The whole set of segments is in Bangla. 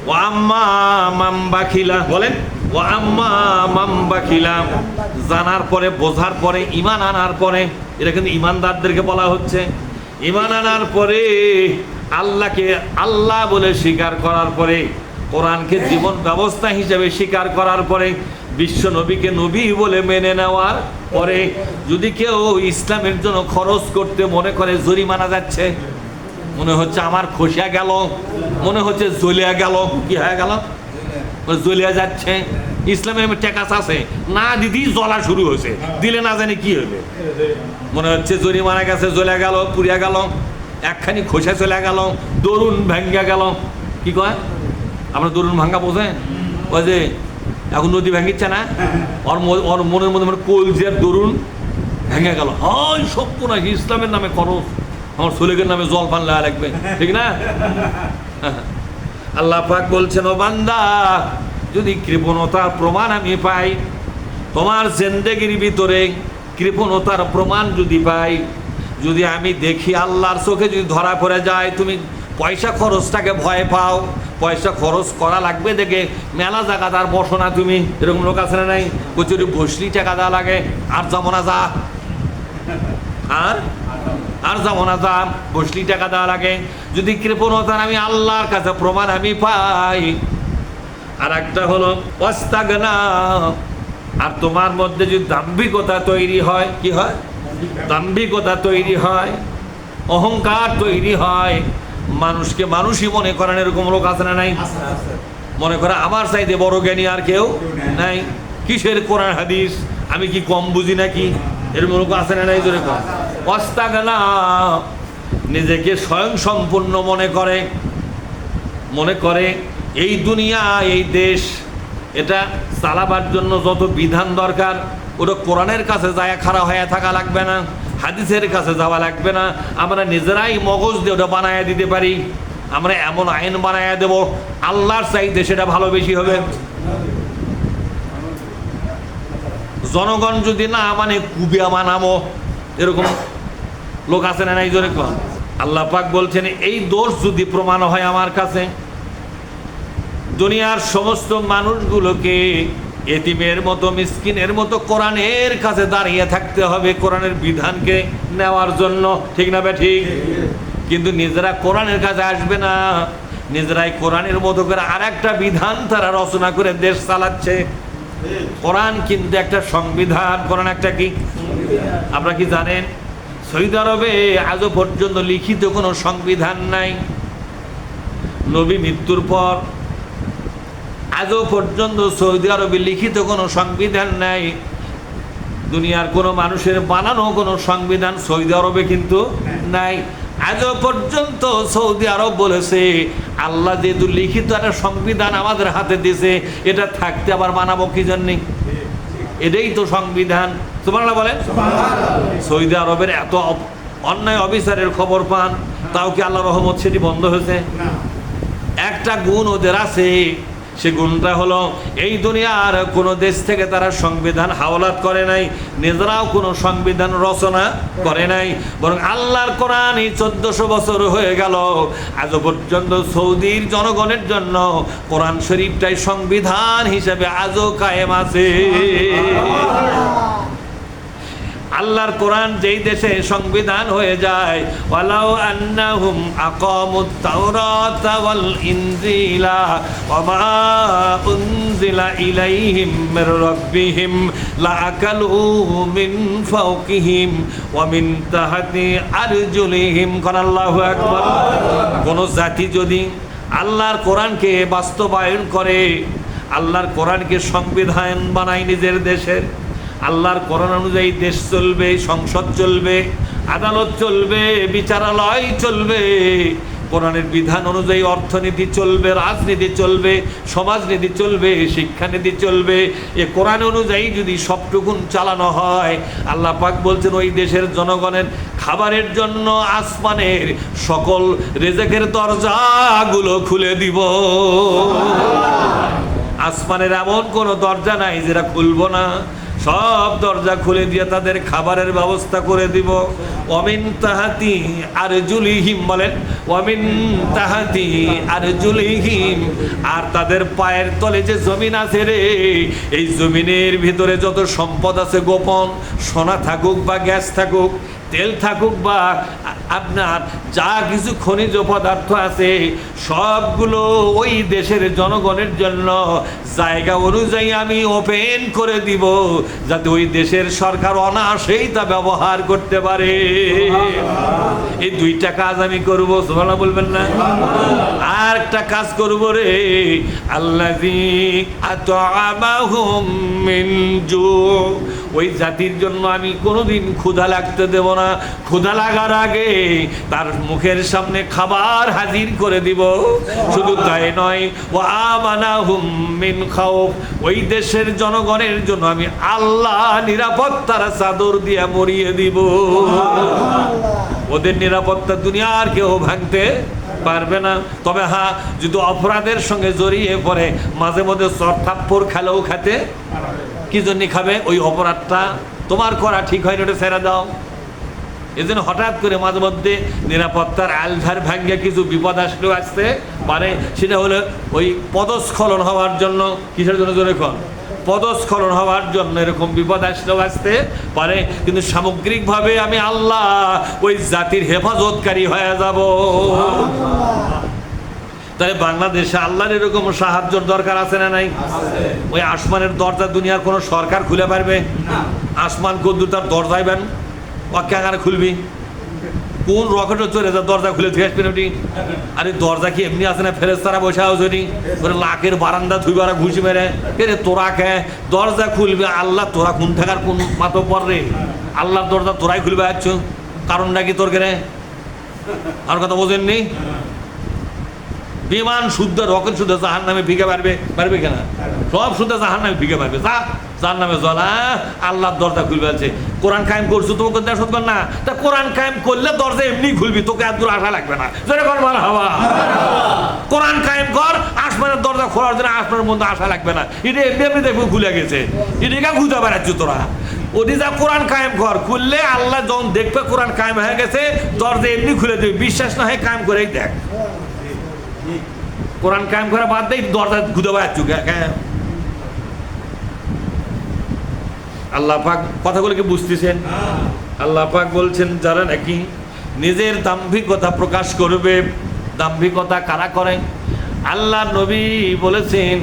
ওয়া আম্মা মান বাখিলা, বলেন ওয়া আম্মা মান বাখিলা, জানার পরে, বোঝার পরে, ঈমান আনার পরে, এটা কিন্তু ঈমানদারদেরকে বলা হচ্ছে। ঈমান আনার পরে, আল্লাহকে আল্লাহ বলে স্বীকার করার পরে, কোরআনকে জীবন ব্যবস্থা হিসেবে স্বীকার করার পরে, বিশ্ব নবীকে নবী বলে মেনে নেওয়ার পরে, যদি কেউ ইসলামের জন্য খরচ করতে মনে করে জরিমানা যাচ্ছে, মনে হচ্ছে আমার খসিয়া গেল, মনে হচ্ছে জ্বলিয়া গেল, কি হয়ে গেল, জ্বলিয়া যাচ্ছে, ইসলামের ট্যাক্স আছে না, দিদি জ্বলা শুরু হয়েছে, দিলে না জানি কি হবে, মনে হচ্ছে জরিমানা গেছে, জ্বলে গেল, পুড়িয়া গেল, একখানি খসে চলে গেল, দরুন ভাঙ্গা গেল। কি কয় আমরা দরুন ভাঙ্গা বোঝেন? ওই যে এখন নদী ভাঙ্গিচ্ছে না, ওর মনের মধ্যে মানে কলজের দরুন ভেঙে গেল, হয় সভ্য না, ইসলামের নামে খরচ, আমার ছেলেদের নামে জল পান লাগা লাগবে, ঠিক না? আল্লাহ পাক বলছেন, ও বান্দা, যদি কৃপণতার প্রমাণ আমি পাই, তোমার জিন্দেগির ভিতরে কৃপণতার প্রমাণ যদি পাই, যদি আমি দেখি, আল্লাহর চোখে যদি ধরা পড়ে যায়, তুমি পয়সা খরচটাকে ভয় পাও, পয়সা খরচ করা লাগবে দেখে মেলা জায়গা তার বসো না তুমি, এরকম লোক আছে না নাই? কচুরি বসলি টাকা দেওয়া লাগে, আর যাবো না যা, আর যাবো না যা, বসলি টাকা দেওয়া লাগে। যদি কৃপণতার আমি আল্লাহর কাছে প্রমাণ আমি পাই, আর একটা হলো ওয়াস্তাগনা, আর তোমার মধ্যে যদি দাম্ভিকতা তৈরি হয়, কি হয়? দাম্ভিকতা তৈরি হয়, অহংকার তৈরি হয়, মানুষকে মানুষই মনে করেন, এরকম লোক আছে না নাই? মনে করে আমার চাইতে বড় জ্ঞানী আর কেউ নাই, কিসের কোরআন হাদিস, আমি কি কম বুঝি নাকি, এরকম লোক আছে না নাই? জোরে কম। ওয়াস্তাগনা, নিজেকে স্বয়ং সম্পূর্ণ মনে করে এই দুনিয়া, এই দেশ, এটা চালাবার জন্য যত বিধান দরকার, ওটা কোরআনের কাছে যায় খাড়া হয়ে থাকা লাগবে না, হাদিসের কাছে যাওয়া লাগবে না, আমরা নিজেরাই মগজ দিয়ে ওটা বানায় দিতে পারি, আমরা এমন আইন বানায় দেব আল্লাহর চাইতে সেটা ভালো বেশি হবে। জনগণ যদি না মানে কুবিয়া মানামো, এরকম লোক আছে না নাই? জোরে কম। আল্লাহ পাক বলছেন, এই দোষ যদি প্রমাণ হয় আমার কাছে, দুনিয়ার সমস্ত মানুষগুলোকে এতিমের মতো, মিসকিনের মতো কোরআনের কাছে দাঁড়িয়ে থাকতে হবে কোরআনের বিধানকে নেওয়ার জন্য, ঠিক না ঠিক? কিন্তু নিজেরা কোরআনের কাছে আসবে না, নিজেরাই কোরআনের মতো করে আর একটা বিধান তারা রচনা করে দেশ চালাচ্ছে। কোরআন কিন্তু একটা সংবিধান, কোরআন একটা কি, আপনারা কি জানেন? সৌদি আরবে আজও পর্যন্ত লিখিত কোনো সংবিধান নাই। নবী মৃত্যুর পর আজও পর্যন্ত সৌদি আরবে লিখিত কোনো সংবিধান নাই। দুনিয়ার কোনো মানুষের বানানো কোনো সংবিধান সৌদি আরবে কিন্তু নাই। আজও পর্যন্ত সৌদি আরব বলেছে, আল্লাহ যেহেতু লিখিত একটা সংবিধান আমাদের হাতে দিয়েছে, এটা থাকতে আবার মানাবো কি জন্যে? এটাই তো সংবিধান। সুবহানাল্লাহ বলেন। সৌদি আরবের এত অন্যায় অবিচারের খবর পান, তাও কি আল্লাহ রহমত সেটি বন্ধ হয়েছে? একটা গুণ ওদের আছে, সে গুণটা হলো এই দুনিয়ার কোনো দেশ থেকে তারা সংবিধান হাওলাত করে নাই, নিজেরাও কোনো সংবিধান রচনা করে নাই, বরং আল্লাহর কোরআন এই 1400 বছর হয়ে গেল, আজও পর্যন্ত সৌদির জনগণের জন্য কোরআন শরীফটাই সংবিধান হিসেবে আজও কায়েম আছে। আল্লাহর কোরআন যেই দেশে সংবিধান হয়ে যায়, ওয়ালাউ আন্নাহুম আকামুত তাওরাতা ওয়াল ইনজিলা ওয়া মা উনজিলা ইলাইহিম মির রাব্বিহিম লাআকালু মিন ফাওকিহিম ওয়া মিন তাহতি আরজুলিহিম। আল্লাহু আকবার। কোন জাতি যদি আল্লাহর কোরআনকে বাস্তবায়ন করে, আল্লাহর কোরআনকে সংবিধান বানায় নিজের দেশের, আল্লাহর কোরআন অনুযায়ী দেশ চলবে, সংসদ চলবে, আদালত চলবে, বিচারালয় চলবে, কোরআনের বিধান অনুযায়ী অর্থনীতি চলবে, রাজনীতি চলবে, সমাজনীতি চলবে, শিক্ষানীতি চলবে, এ কোরআন অনুযায়ী যদি সবটুকুন চালানো হয়, আল্লাহ পাক বলছেন ওই দেশের জনগণের খাবারের জন্য আসমানের সকল রিজেকের দরজাগুলো খুলে দিব। আসমানের এমন কোনো দরজা নাই যেটা খুলবো না, সব দরজা খুলে দিয়ে তাদের খাবারের ব্যবস্থা করে দিব। ওমিন তাহাতি আরজুলিহিম, বলেন ওমিন তাহাতি আরজুলিহিম, আর তাদের পায়ের তলে যে জমিন আছে রে, এই জমিনের ভিতরে যত সম্পদ আছে, গোপন সোনা থাকুক বা গ্যাস থাকুক, তেল থাকুক বা আপনার যা কিছু খনিজ পদার্থ আছে, সবগুলো ওই দেশের জনগণের জন্য জায়গা অনুযায়ী আমি ওপেন করে দিব, যাতে ওই দেশের সরকার অনায়াসেই তা ব্যবহার করতে পারে। এই দুইটা কাজ আমি করব, সুবহানাল্লাহ বলবেন না? আর একটা কাজ করব রে, আল্লাযী আত'আমাহুম মিন জু, ওই জাতির জন্য আমি কোনোদিন ক্ষুধা লাগতে দেব না। ক্ষুধা লাগার আগে তার মুখের সামনে খাবার হাজির করে দিব। শুধু তাই নয়, ওয়া আমানাহুম মিন খাউফ, ওই দেশের জনগণের জন্য আমি আল্লাহ নিরাপত্তার চাদর দিয়ে মরিয়ে দিব। ওদের নিরাপত্তা দুনিয়ার কেউ ভাঙতে পারবে না। তবে হ্যাঁ, যদি অপরাধের সঙ্গে জড়িয়ে পড়ে মাঝে মধ্যে চর থাপ্পড় খেলেও খেতে, কি জন্য খাবে? ওই অপরাধটা তোমার করা ঠিক হয় না, ওটা ছেড়ে দাও। এই জন্য হঠাৎ করে মাঝে মধ্যে নিরাপত্তার আলধার ভাঙ্গে কিছু বিপদ আসলেও আসতে পারে। সেটা হলো ওই পদস্খলন হওয়ার জন্য। কিসের জন্য জোরে কন? পদস্খলন হওয়ার জন্য এরকম বিপদ আসলেও আসতে পারে। কিন্তু সামগ্রিকভাবে আমি আল্লাহ ওই জাতির হেফাজতকারী হয়ে যাব। তাহলে বাংলাদেশে আল্লাহর এরকম সাহায্যের দরকার আছে না নাই? ওই আসমানের দরজা দুনিয়ার কোনো সরকার খুলে পারবে? আসমান কদ্দুর তার দরজাইবেন অক্যাগারে খুলবি? কোন রকেটও চলে যা দরজা খুলে থেকে আসবেন ওটি? আরে দরজা কি এমনি আছে না? ফেরেস্তারা বসে আছে ওটি, ওরা লাখের বারান্দা ধুইবারা ঘুষি মেরে রে তোরা কে দরজা খুলবে? আল্লাহ তোরা কোন থাকার কোন মাতো পর রে? আল্লাহর দরজা তোরাই খুলবে আসছ, কারণটা কি তোর কেনে? আর কথা বোঝেননি? বিমান শুদ্ধ, রকেট শুদ্ধ জাহান নামে ভিগে পারবে কেনা? সব শুদ্ধ জাহান নামে ভিগে পারবে। যার নামে জ্বলা আল্লাহর দরজা খুলবে আছে। কোরআন কায়েম করছো, তোমাকে দেশত কর না, তা কোরআন কায়েম করলে দরজা এমনি খুলবি, তোকে এত দূর আশা লাগবে না। কোরআন কায়েম কর, আসমানের দরজা খোলার জন্য আসমানের মধ্যে আশা লাগবে না। এটা এমনি এমনি দেখবো খুলে গেছে, এটাকে ঘুরতে বেড়াচ্ছ তোরা। ওটি যা কোরআন কায়েম কর, খুললে আল্লাহ যখন দেখবে কোরআন কায়েম হয়ে গেছে, দরজা এমনি খুলে দেবে। বিশ্বাস না হয় কায়েম করেই দেখ। কোরআন কায়েম করা বাদ দেয়, দরজা ঘুরে বেড়াচ্ছ। আল্লাহ পাক কথাগুলোকে বুঝতেছেন? আল্লাহ পাক বলছেন যারা নাকি নিজের দাম্ভিকতা প্রকাশ করবে। দাম্ভিকতা কারা করেন? আল্লাহ নবী বলেছেন,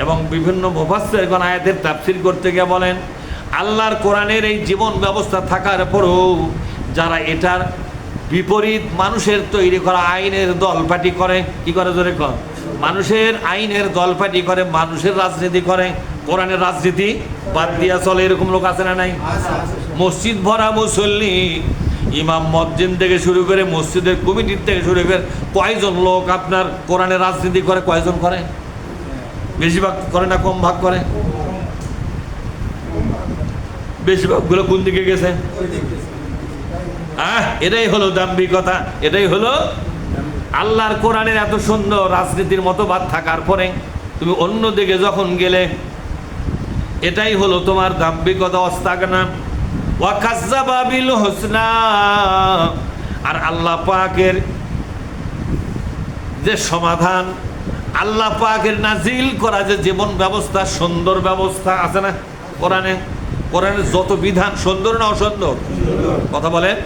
এবং বিভিন্ন মুফাসসিরগণ আয়াতের তাফসীর করতে গিয়ে বলেন, আল্লাহর কোরআনের এই জীবন ব্যবস্থা থাকার পরও যারা এটার বিপরীত মানুষের তৈরি করা আইনের দলপাটি করে, কি করে জোরে কর? মানুষের আইনের দলপাটি করে, মানুষের রাজনীতি করে, কোরআনের রাজনীতি বাদ দিয়া চলে। এরকম লোক আছে না নাই? মসজিদ ভরা মুসল্লি, ইমাম মুয়াজ্জিন থেকে শুরু করে মসজিদের কমিটির থেকে শুরু করে কয়জন লোক আপনার কোরআনের রাজনীতি করে? কয়জন করে? বেশিরভাগ করে না কম ভাগ করে? বেশিরভাগগুলো কোন দিকে গেছে? এটাই হলো দাম্ভিকতা, এটাই হলো আল্লাহর কোরআনের এত সুন্দর রাজনীতির মতবাদ থাকার পরে তুমি অন্য দিকে যখন গেলে, এটাই হলো তোমার দাম্ভিকতা। ওয়াস্তাগনা ওয়া কাযযাবা বিল হুসনা। আর আল্লাহ পাকের যে সমাধান, আল্লাহ পাকের নাজিল করা যে জীবন ব্যবস্থা, সুন্দর ব্যবস্থা আছে না কোরআনে? কোরআনের যত বিধান সুন্দর না অসুন্দর? কথা বলেন।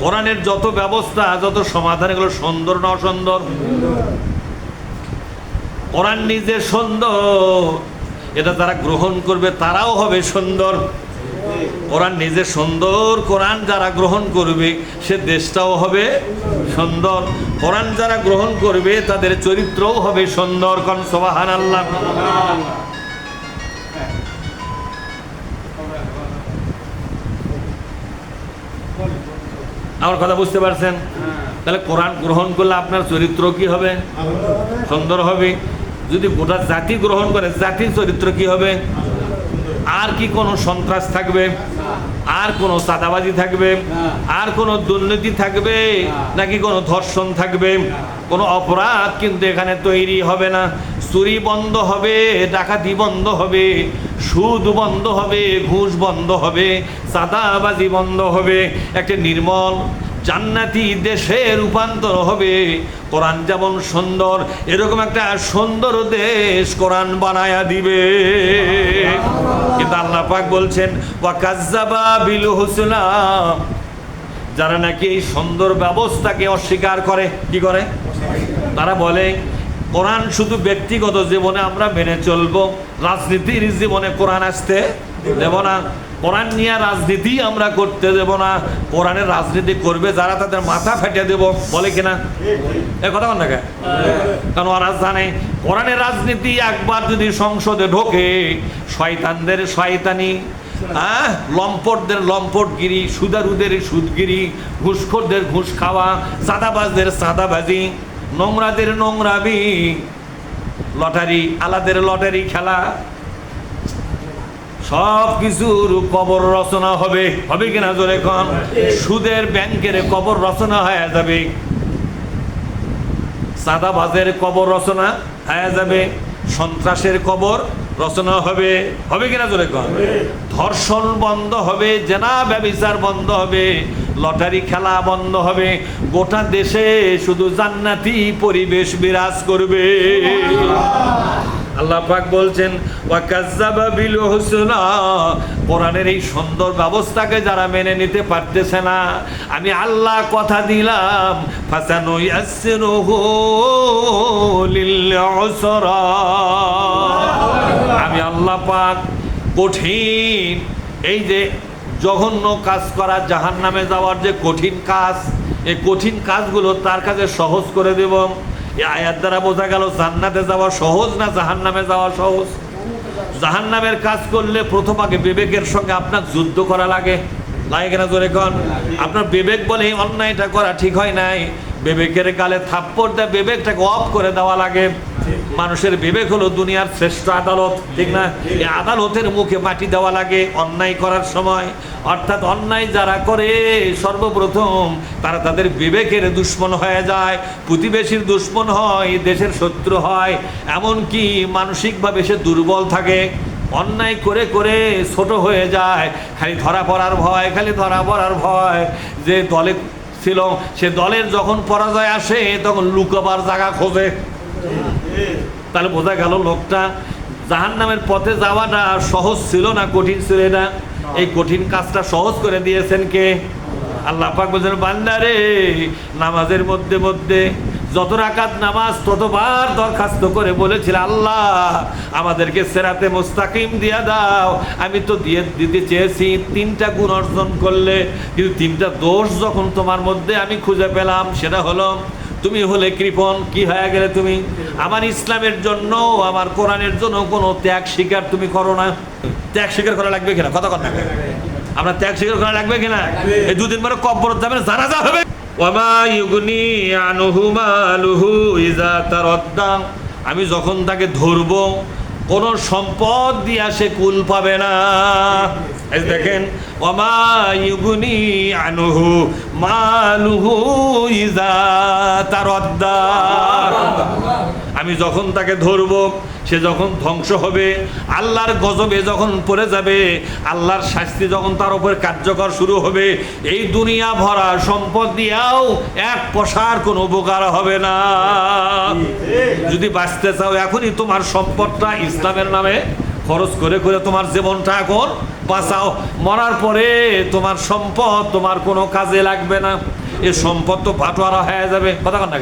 কোরআনের যত ব্যবস্থা, যত সমাধান, এগুলো সুন্দর না অসুন্দর? কোরআন নিজে সুন্দর, এটা যারা গ্রহণ করবে তারাও হবে সুন্দর। কোরআন নিজে সুন্দর, কোরআন যারা গ্রহণ করবে সে দেশটাও হবে সুন্দর। কোরআন যারা গ্রহণ করবে তাদের চরিত্রও হবে সুন্দর। কোন সুবহানাল্লাহ। আমার কথা বুঝতে পারছেন? তাহলে কোরআন গ্রহণ করলে আপনার চরিত্র কি হবে? সুন্দর হবে। যদি গোটা জাতি গ্রহণ করে, জাতির চরিত্র কি হবে? আর কি কোনো সন্ত্রাস থাকবে? আর কোনো চাঁদাবাজি থাকবে? আর কোনো দুর্নীতি থাকবে? নাকি কোনো ধর্ষণ থাকবে? কোনো অপরাধ কিন্তু এখানে তৈরি হবে না। চুরি বন্ধ হবে, ডাকাতি বন্ধ হবে, সুদ বন্ধ হবে, ঘুষ বন্ধ হবে, চাঁদাবাজি বন্ধ হবে, একটা নির্মল জান্নাতি দেশে রূপান্তর হবে। কোরআন যেমন সুন্দর, এরকম একটা সুন্দর দেশ কোরআন বানায়া দিবে। কিন্তু আল্লাহ পাক বলছেন ওয়া কাজ্জাবা বিল হুসনা, যারা নাকি এই সুন্দর ব্যবস্থাকে অস্বীকার করে, কি করে? তারা বলে কোরআন শুধু ব্যক্তিগত জীবনে আমরা মেনে চলবো, রাজনীতির জীবনে কোরআন আসতে দেব না, কোরআন নিয়ে রাজনীতি আমরা করতে দেব না, কোরআনের রাজনীতি করবে যারা তাদের মাথা ফেটে দেব, বলে কিনা? এ কথা বল না কেন? কারণ ওরা জানে কোরআনের রাজনীতি একবার যদি সংসদে ঢোকে, শয়তানদের শয়তানি, লম্পটদের লম্পটগিরি, সুদারুদের সুদগিরি, ঘুষখোরদের ঘুষ খাওয়া, চাঁদাবাজদের চাঁদাবাজি, নোংরাদের নোংরামি, লটারি আলাদের লটারি খেলা, সব কিছুর কবর রচনা হবে। হবে কিনা জোরে কন? সুদের ব্যাংকের কবর রচনা হয়ে যাবে, চাঁদাবাজের কবর রচনা হয়ে যাবে, সন্ত্রাসের কবর রচনা হবে। হবে কিনা জোরে কন? ধর্ষণ বন্ধ হবে, জেনা ব্যভিচার বন্ধ হবে, লটারি খেলা বন্ধ হবে, গোটা দেশে শুধু জান্নাতি পরিবেশ বিরাজ করবে। আল্লাহ পাক বলছেন ওয়া কাজ্জাবা বিল হুসনা, কোরআনের এই সুন্দর ব্যবস্থাকে যারা মেনে নিতে পারতেছে না, আমি আল্লাহ কথা দিলাম ফাসানুয়াসসিরুহু লিল উসরা, আমি আল্লাহ পাক কঠিন এই যে জঘন্য কাজ করা, জাহান্নামে যাওয়ার যে কঠিন কাজ, এই কঠিন কাজগুলো তার কাছে সহজ করে দেব। এই আয়াত দ্বারা বোঝা গেল জান্নাতে যাওয়া সহজ না জাহান্নামে যাওয়া সহজ? জাহান্নামের কাজ করলে প্রথম আগে বিবেকের সঙ্গে আপনার যুদ্ধ করা লাগে, লাগে কিনা জোরে কন? আপনার বিবেক বলে এই অন্যায়টা করা ঠিক হয় নাই, বিবেকের গালে থাপ্পড় দেয়, বিবেকটাকে অফ করে দেওয়া লাগে। মানুষের বিবেক হলো দুনিয়ার শ্রেষ্ঠ আদালত, ঠিক না? এই আদালতের মুখে মাটি দেওয়া লাগে অন্যায় করার সময়। অর্থাৎ অন্যায় যারা করে সর্বপ্রথম তারা তাদের বিবেকের দুশ্মন হয়ে যায়, প্রতিবেশীর দুশ্মন হয়, দেশের শত্রু হয়, এমনকি মানসিকভাবে সে দুর্বল থাকে, অন্যায় করে করে ছোট হয়ে যায়, খালি ধরা পড়ার ভয়, খালি ধরা পড়ার ভয়। যে দলে ছিল সে দলের যখন পরাজয় আসে তখন লুকাবার জায়গা খোঁজে। তাহলে বোঝা গেল লোকটা জাহান্নামের পথে যাওয়াটা সহজ ছিল না কঠিন ছিল? এটা এই কঠিন কাজটা সহজ করে দিয়েছেন কে? আল্লাহ পাক বলেন বান্দা রে, নামাজের মধ্যে মধ্যে যত রাকাত নামাজ ততবার দরখাস্ত করে বলেছিল আল্লাহ আমাদেরকে সিরাতে মুস্তাকিম দিয়া দাও। আমি তো দিতে চেয়েছি 3টা গুণ অর্জন করলে, কিন্তু 3টা দোষ যখন তোমার মধ্যে আমি খুঁজে পেলাম, সেটা হলো তুমি হলে কৃপণ। কি হয়ে গেলে তুমি? আমার ইসলামের জন্য, আমার কোরআনের জন্য কোনো ত্যাগ স্বীকার তুমি করো না। ত্যাগ স্বীকার করা লাগবে কিনা? কথা কথা আপনার ত্যাগ স্বীকার করা লাগবে কিনা? এই 2 দিন পরে কবর যাবেন, জানাজা হবে। ওয়ামা ইউগনি আনহু মালুহু ইযা তারাদ্দা, আমি যখন তাকে ধরব কোন সম্পদ দিয়া সে কুল পাবে না। এই দেখেন ওয়ামা ইউগনি আনহু মালুহু ইযা তারাদ্দা, আমি যখন তাকে ধরব সে যখন ধ্বংস হবে, আল্লাহর গজবে যখন পড়ে যাবে, আল্লাহর শাস্তি যখন তার উপর কার্যকর শুরু হবে, এই দুনিয়া ভরা সম্পদ দিয়াও 1 পয়সার কোনো উপকার হবে না। যদি বাঁচতে চাও এখনই তোমার সম্পদটা ইসলামের নামে খরচ করে করে তোমার জীবনটা এখন বাঁচাও। মরার পরে তোমার সম্পদ তোমার কোনো কাজে লাগবে না, এ সম্পদ তো বাটোয়ারা হয়ে যাবে। কথা কন না,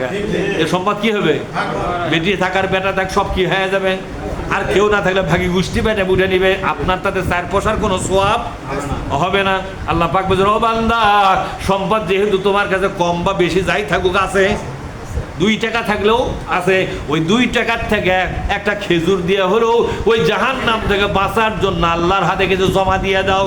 এ সম্পদ কি হবে? বেটি থাকার বেটা থাক সব কি হয়ে যাবে, আর কেউ না থাকলে ভাগি গোষ্ঠী বেটে বুঝে নিবে, আপনার তাতে 4 পয়সার কোনো সোয়াব হবে না। আল্লাহ পাক বলেন ও বান্দা, সম্পদ যেহেতু তোমার কাছে কম বা বেশি যাই থাকুক আছে, 2 টাকা থাকলেও আছে, ওই 2 টাকার থেকে একটা খেজুর দিয়ে হলেও ওই জাহান্নাম থেকে বাঁচার জন্য আল্লাহর হাতে কিছু জমা দিয়ে দাও।